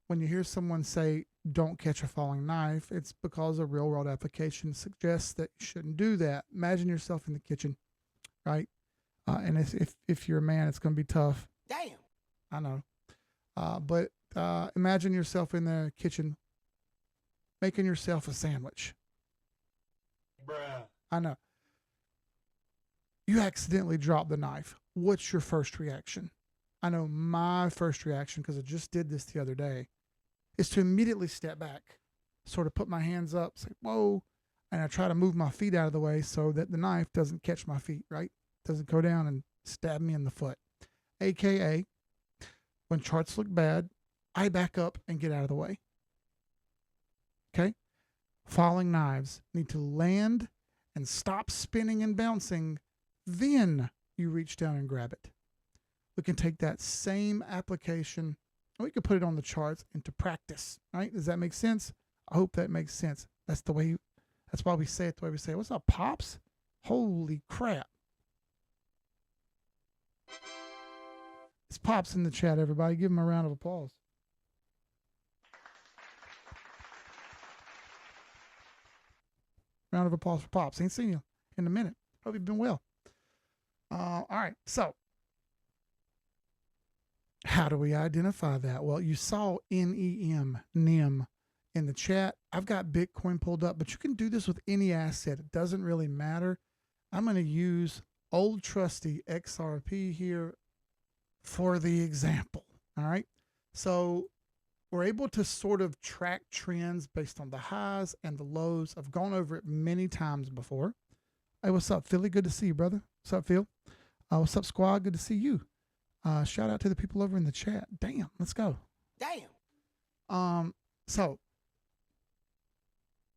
when you hear someone say, don't catch a falling knife, it's because a real world application suggests that you shouldn't do that. Imagine yourself in the kitchen, right? And if you're a man, it's going to be tough. Damn. I know. But imagine yourself in the kitchen making yourself a sandwich. Bruh. I know. You accidentally drop the knife. What's your first reaction? I know my first reaction, because I just did this the other day, is to immediately step back, sort of put my hands up, say, whoa, and I try to move my feet out of the way so that the knife doesn't catch my feet, right? Doesn't go down and stab me in the foot. AKA, when charts look bad, I back up and get out of the way. Okay? Falling knives need to land and stop spinning and bouncing, then you reach down and grab it. We can take that same application and we can put it on the charts into practice, right? Does that make sense? I hope that makes sense. That's why we say it the way we say it. What's up, Pops? Holy crap. It's Pops in the chat, everybody. Give him a round of applause. Round of applause for Pops. Ain't seen you in a minute. Hope you've been well. All right. So, how do we identify that? Well, you saw NEM in the chat. I've got Bitcoin pulled up, but you can do this with any asset. It doesn't really matter. I'm going to use old trusty XRP here for the example. All right. So we're able to sort of track trends based on the highs and the lows. I've gone over it many times before. Hey, what's up, Philly? Good to see you, brother. What's up, Phil? What's up, squad? Good to see you. Shout out to the people over in the chat. Damn, let's go. Damn. So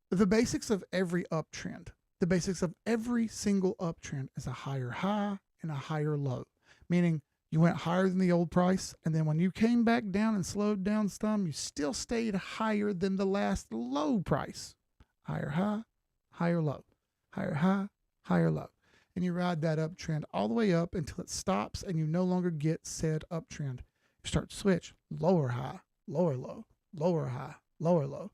the basics of every uptrend, the basics of every single uptrend is a higher high and a higher low, meaning you went higher than the old price, and then when you came back down and slowed down some, you still stayed higher than the last low price. Higher high, higher low, higher high, higher low. And you ride that uptrend all the way up until it stops and you no longer get said uptrend. You start to switch lower high, lower low, lower high, lower low.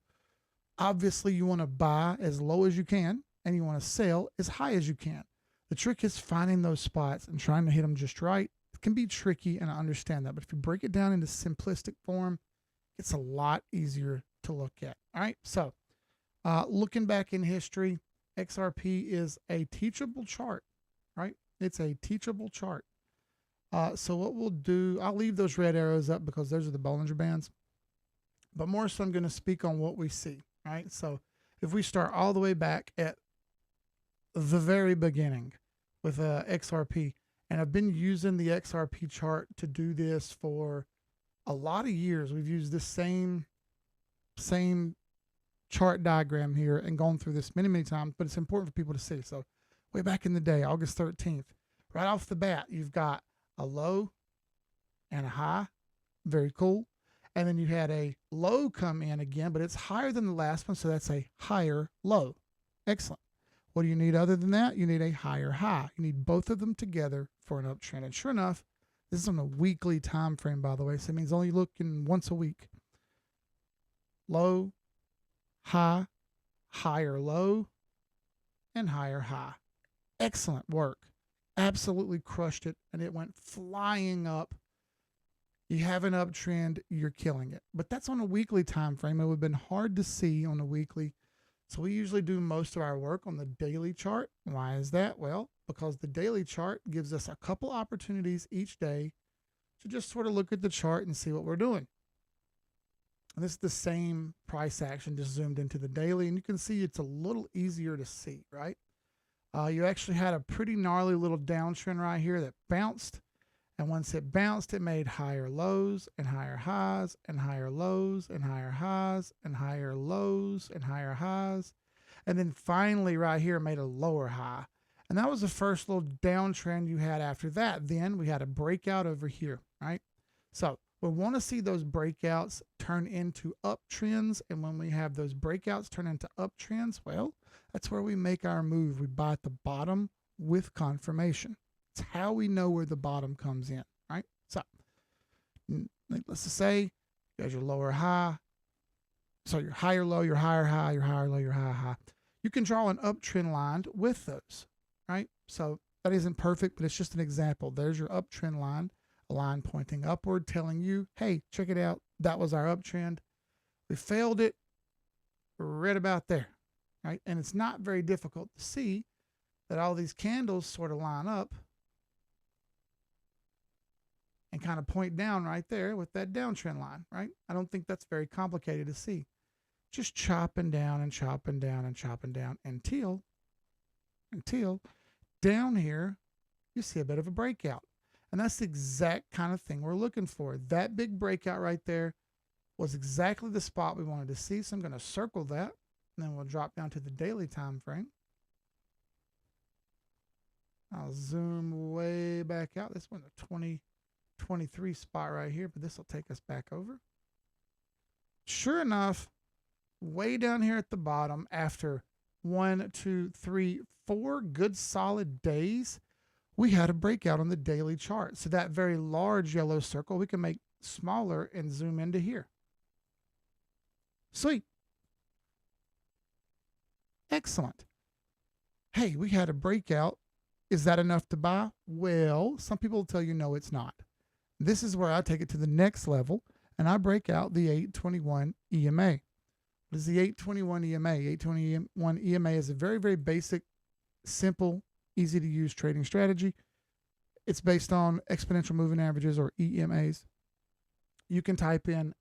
Obviously, you want to buy as low as you can and you want to sell as high as you can. The trick is finding those spots and trying to hit them just right. It can be tricky, and I understand that. But if you break it down into simplistic form, it's a lot easier to look at. All right. So looking back in history, XRP is a teachable chart, right? It's a teachable chart. So what we'll do, I'll leave those red arrows up because those are the Bollinger Bands. But more so I'm going to speak on what we see, right? So if we start all the way back at the very beginning with XRP, and I've been using the XRP chart to do this for a lot of years. We've used this same chart diagram here and gone through this many, many times, but it's important for people to see. So way back in the day, August 13th, right off the bat, you've got a low and a high. Very cool. And then you had a low come in again, but it's higher than the last one, so that's a higher low. Excellent. What do you need other than that? You need a higher high. You need both of them together for an uptrend. And sure enough, this is on a weekly time frame, by the way, so it means only looking once a week. Low, high, higher low, and higher high. Excellent work. Absolutely crushed it, and it went flying up. You have an uptrend, you're killing it. But that's on a weekly time frame. It would have been hard to see on a weekly. So we usually do most of our work on the daily chart. Why is that? Well, because the daily chart gives us a couple opportunities each day to just sort of look at the chart and see what we're doing. And this is the same price action just zoomed into the daily, and you can see it's a little easier to see, right? You actually had a pretty gnarly little downtrend right here that bounced. And once it bounced, it made higher lows and higher highs and higher lows and higher highs and higher lows and higher highs. And then finally right here made a lower high. And that was the first little downtrend you had after that. Then we had a breakout over here, right? So we want to see those breakouts turn into uptrends. And when we have those breakouts turn into uptrends, well, that's where we make our move. We buy at the bottom with confirmation. It's how we know where the bottom comes in, right? So let's just say You got your lower high. So your higher low, your higher high, your higher low, your higher high. You can draw an uptrend line with those, right? So that isn't perfect, but it's just an example. There's your uptrend line, a line pointing upward telling you, hey, check it out. That was our uptrend. We failed it right about there, right? And it's not very difficult to see that all these candles sort of line up and kind of point down right there with that downtrend line, right? I don't think that's very complicated to see. Just chopping down and chopping down and chopping down until down here you see a bit of a breakout. And that's the exact kind of thing we're looking for. That big breakout right there was exactly the spot we wanted to see. So I'm going to circle that, and then we'll drop down to the daily time frame. I'll zoom way back out. This one's a 2023 spot right here, but this will take us back over. Sure enough, way down here at the bottom, after 1, 2, 3, 4 good solid days, we had a breakout on the daily chart. So that very large yellow circle we can make smaller and zoom into here. Sweet. Excellent. Hey, we had a breakout. Is that enough to buy? Well, some people will tell you no, it's not. This is where I take it to the next level and I break out the 821 EMA. What is the 821 EMA? 821 EMA is a very, very basic, simple, easy to use trading strategy. It's based on exponential moving averages, or EMAs. You can type in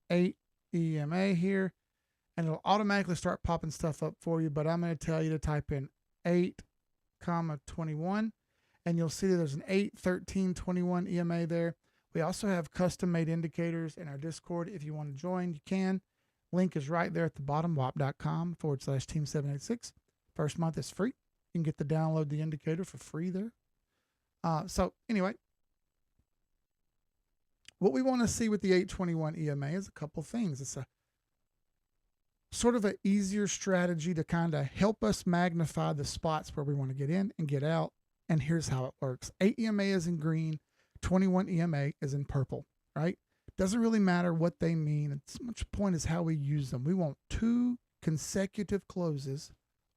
8 EMA here and it'll automatically start popping stuff up for you, but I'm going to tell you to type in 8,21 and you'll see that there's an 8, 13, 21 EMA there. We also have custom made indicators in our Discord. If you want to join, you can. Link is right there at the bottom, wap.com/team786. First month is free. You can get the download the indicator for free there. So anyway, what we want to see with the 821 EMA is a couple things. It's a sort of an easier strategy to kind of help us magnify the spots where we want to get in and get out. And here's how it works. 8 EMA is in green, 21 EMA is in purple, right? Doesn't really matter what they mean. It's much point is how we use them. We want 2 consecutive closes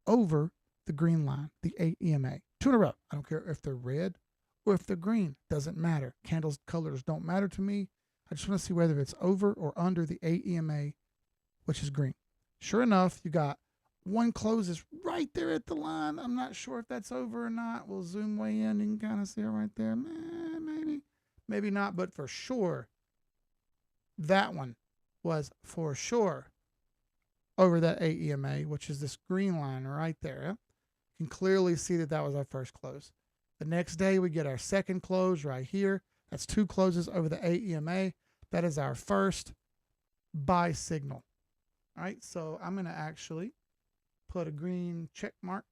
over the green line, the 8 EMA. 2 in a row. I don't care if they're red or if they're green. Doesn't matter. Candles colors don't matter to me. I just want to see whether it's over or under the 8 EMA, which is green. Sure enough, you got one closes right there at the line. I'm not sure if that's over or not. We'll zoom way in. You can kind of see it right there. Maybe not, but for sure, that one was for sure over that 8 EMA, which is this green line right there. You can clearly see that that was our first close. The next day, we get our second close right here. That's 2 closes over the 8 EMA. That is our first buy signal. All right, so I'm going to actually put a green check mark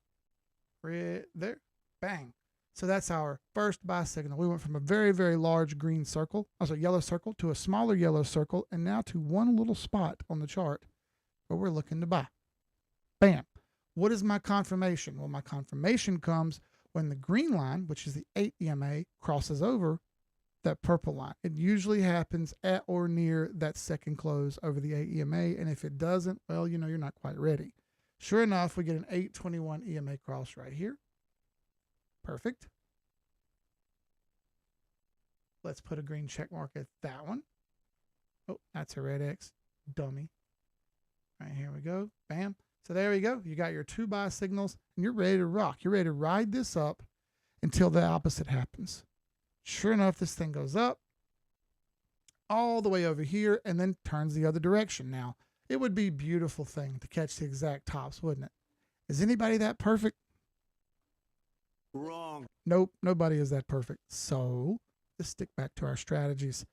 right there. Bang. So that's our first buy signal. We went from a very, very large green circle, yellow circle, to a smaller yellow circle, and now to one little spot on the chart where we're looking to buy. Bam. What is my confirmation? Well, my confirmation comes when the green line, which is the 8 EMA, crosses over that purple line. It usually happens at or near that second close over the 8 EMA, and if it doesn't, well, you know, you're not quite ready. Sure enough, we get an 821 EMA cross right here. Perfect. Let's put a green check mark at that one. Oh, that's a red X. Dummy. All right, here we go. Bam. So there we go. You got your 2 buy signals, and you're ready to rock. You're ready to ride this up until the opposite happens. Sure enough, this thing goes up all the way over here and then turns the other direction. Now, it would be a beautiful thing to catch the exact tops, wouldn't it? Is anybody that perfect? Wrong. Nope, nobody is that perfect. So let's stick back to our strategies.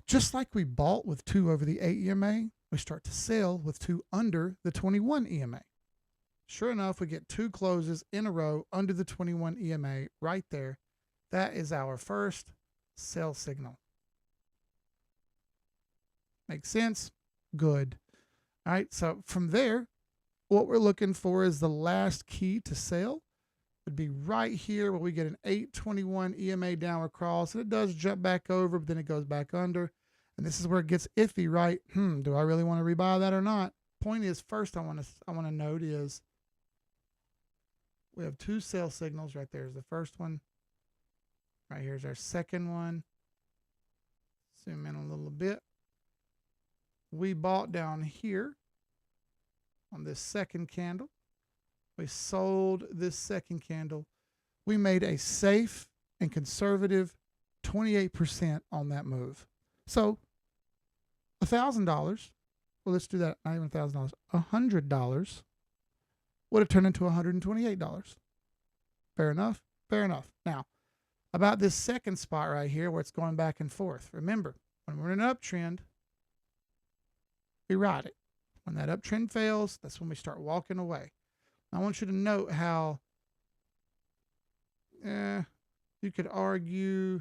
Just like we bought with 2 over the 8 EMA, we start to sell with 2 under the 21 EMA. Sure enough, we get 2 closes in a row under the 21 EMA right there. That is our first sell signal. Makes sense? Good. All right, so from there, what we're looking for is the last key to sell. Would be right here where we get an 821 EMA downward cross. And it does jump back over, but then it goes back under. And this is where it gets iffy, right? Do I really want to rebuy that or not? Point is, first I want to note is we have two sell signals right there. Is the first one. Right here's our second one. Zoom in a little bit. We bought down here on this second candle. We sold this second candle. We made a safe and conservative 28% on that move. So $1,000, well, let's do that, not even $1,000, $100 would have turned into $128. Fair enough? Fair enough. Now, about this second spot right here where it's going back and forth. Remember, when we're in an uptrend, we ride it. When that uptrend fails, that's when we start walking away. I want you to note how you could argue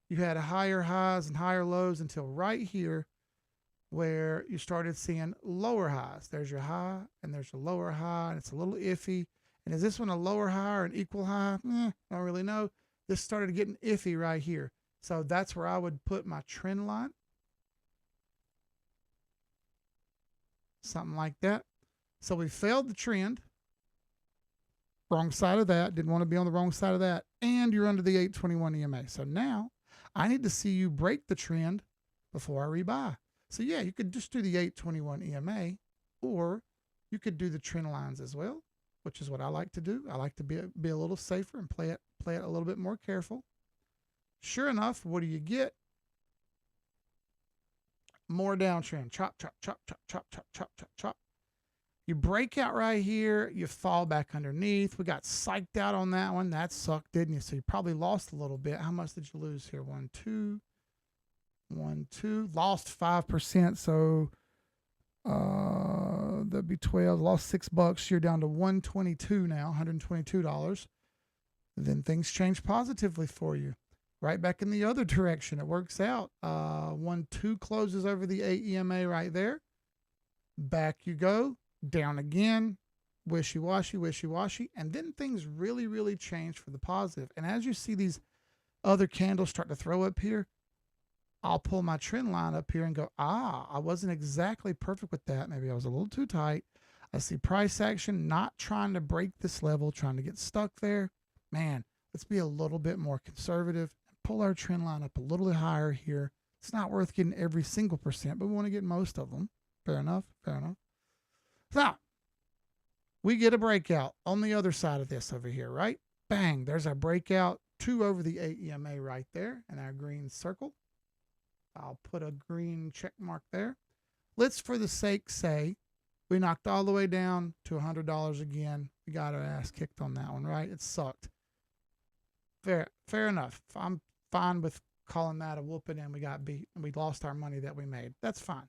you had higher highs and higher lows until right here where you started seeing lower highs. There's your high and there's your lower high, and it's a little iffy. And is this one a lower high or an equal high? Don't really know. This started getting iffy right here. So that's where I would put my trend line. Something like that. So we failed the trend. Wrong side of that. Didn't want to be on the wrong side of that. And you're under the 821 EMA. So now I need to see you break the trend before I rebuy. So yeah, you could just do the 821 EMA, or you could do the trend lines as well, which is what I like to do. I like to be a little safer and play it a little bit more careful. Sure enough, what do you get? More downtrend. Chop, chop, chop, chop, chop, chop, chop, chop, chop. You break out right here. You fall back underneath. We got psyched out on that one. That sucked, didn't you? So you probably lost a little bit. How much did you lose here? 1, 2. Lost 5%. So that'd be 12. Lost $6. You're down to 122 now. $122. Then things change positively for you. Right back in the other direction. It works out. 1, 2 closes over the 8 EMA right there. Back you go. Down again. Wishy-washy, wishy-washy. And then things really, really change for the positive. And as you see these other candles start to throw up here, I'll pull my trend line up here and go, I wasn't exactly perfect with that. Maybe I was a little too tight. I see price action, not trying to break this level, trying to get stuck there. Man, let's be a little bit more conservative and pull our trend line up a little bit higher here. It's not worth getting every single percent, but we want to get most of them. Fair enough. Fair enough. So we get a breakout on the other side of this over here, right? Bang, there's our breakout. 2 over the 8 EMA right there in our green circle. I'll put a green check mark there. Let's, for the sake, say we knocked all the way down to $100 again. We got our ass kicked on that one, right? It sucked. Fair enough. I'm fine with calling that a whooping and we got beat and we lost our money that we made. That's fine.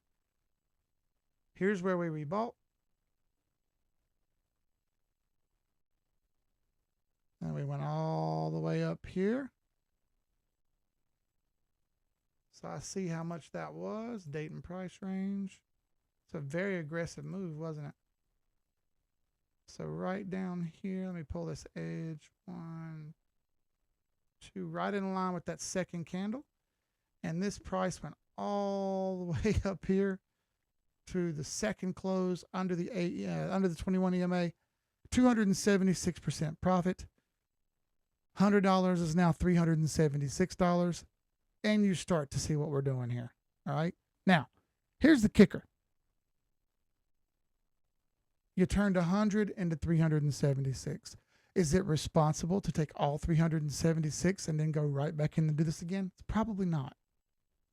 Here's where we rebought. And we went all the way up here. So I see how much that was, date and price range. It's a very aggressive move, wasn't it? So right down here, let me pull this edge. 1, 2, right in line with that second candle. And this price went all the way up here to the second close under the 21 EMA. 276% profit. $100 is now $376. And you start to see what we're doing here. All right. Now, here's the kicker. You turned 100 into 376. Is it responsible to take all 376 and then go right back in and do this again? Probably not.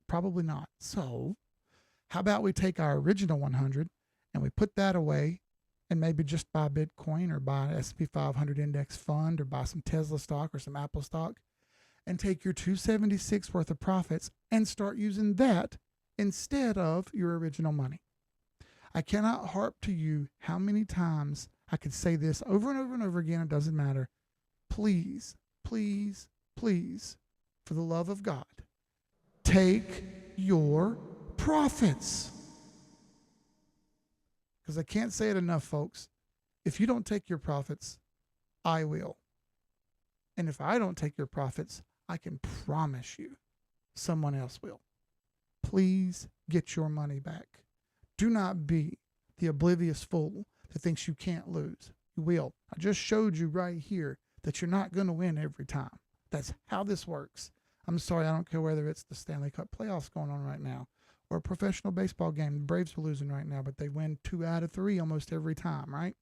Probably not. So how about we take our original 100 and we put that away and maybe just buy Bitcoin or buy an S&P 500 index fund or buy some Tesla stock or some Apple stock, and take your 276 worth of profits and start using that instead of your original money. I cannot harp to you how many times I could say this over and over and over again. It doesn't matter. Please, please, please, for the love of God, take your profits. Because I can't say it enough, folks. If you don't take your profits, I will. And if I don't take your profits, I can promise you someone else will. please get your money back. Do not be the oblivious fool that thinks you can't lose. You will. I just showed you right here that you're not going to win every time. That's how this works. I'm sorry, I don't care whether it's the Stanley Cup playoffs going on right now or a professional baseball game. The Braves are losing right now, but they win 2 out of 3 almost every time, right?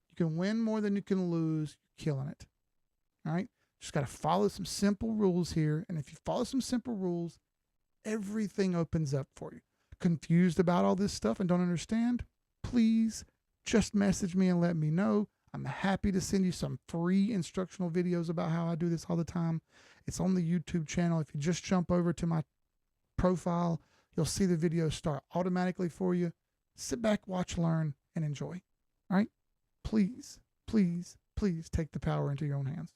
You can win more than you can lose. You're killing it. All right? Just got to follow some simple rules here. And if you follow some simple rules, everything opens up for you. Confused about all this stuff and don't understand? Please just message me and let me know. I'm happy to send you some free instructional videos about how I do this all the time. It's on the YouTube channel. If you just jump over to my profile, you'll see the videos start automatically for you. Sit back, watch, learn, and enjoy. All right? Please, please, please take the power into your own hands.